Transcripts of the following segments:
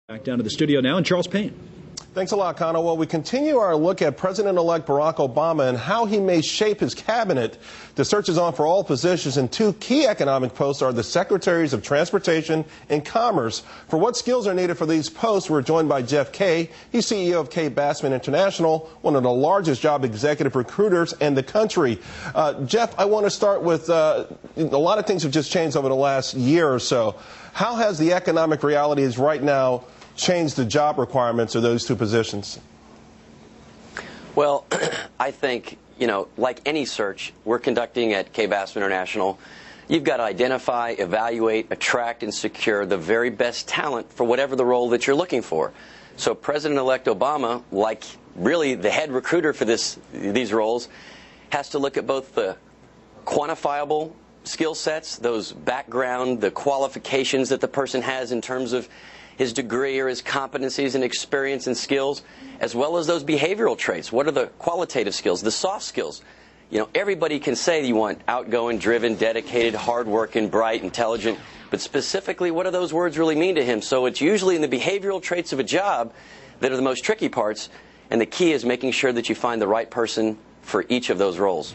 Back down to the studio now, and Charles Payne. Thanks a lot, Connor. Well, we continue our look at President-elect Barack Obama and how he may shape his cabinet. The search is on for all positions, and two key economic posts are the Secretaries of Transportation and Commerce. For what skills are needed for these posts, we're joined by Kaye. He's CEO of Bassman International, one of the largest job executive recruiters in the country. Jeff, I want to start with a lot of things have just changed over the last year or so. How has the economic realities right now changed the job requirements of those two positions? Well, I think, like any search we're conducting at Bassman International, you've got to identify, evaluate, attract, and secure the very best talent for whatever the role that you're looking for. So President-elect Obama, like really the head recruiter for these roles, has to look at both the quantifiable skill sets, those background, the qualifications that the person has in terms of his degree or his competencies and experience and skills, as well as those behavioral traits. What are the qualitative skills, the soft skills? Everybody can say you want outgoing, driven, dedicated, hardworking, bright, intelligent, but specifically, what do those words really mean to him? So it's usually in the behavioral traits of a job that are the most tricky parts, and the key is making sure that you find the right person for each of those roles.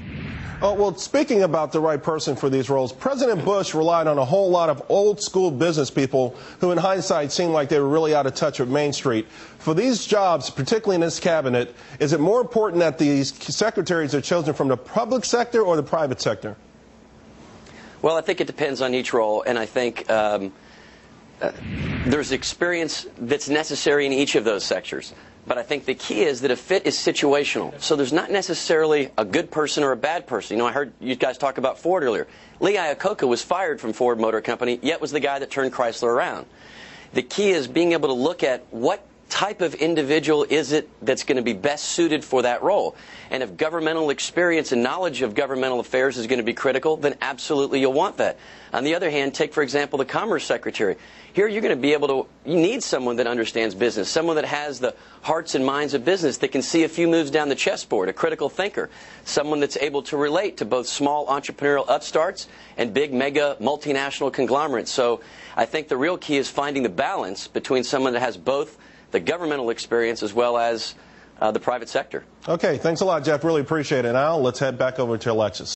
Oh, well, speaking about the right person for these roles, President Bush relied on a whole lot of old-school business people who, in hindsight, seemed like they were really out of touch with Main Street. For these jobs, particularly in this cabinet, is it more important that these secretaries are chosen from the public sector or the private sector? Well, I think it depends on each role, and I think there's experience that's necessary in each of those sectors. But I think the key is that a fit is situational. So there's not necessarily a good person or a bad person. I heard you guys talk about Ford earlier. Lee Iacocca was fired from Ford Motor Company, yet was the guy that turned Chrysler around. The key is being able to look at what type of individual is it that's going to be best suited for that role. And if governmental experience and knowledge of governmental affairs is going to be critical, then absolutely you'll want that. On the other hand, take, for example, the Commerce Secretary. Here you're going to be able to, you need someone that understands business, someone that has the hearts and minds of business, that can see a few moves down the chessboard, a critical thinker, someone that's able to relate to both small entrepreneurial upstarts and big mega multinational conglomerates. So I think the real key is finding the balance between someone that has both the governmental experience as well as the private sector. Okay, thanks a lot, Jeff. Really appreciate it. Now let's head back over to Alexis.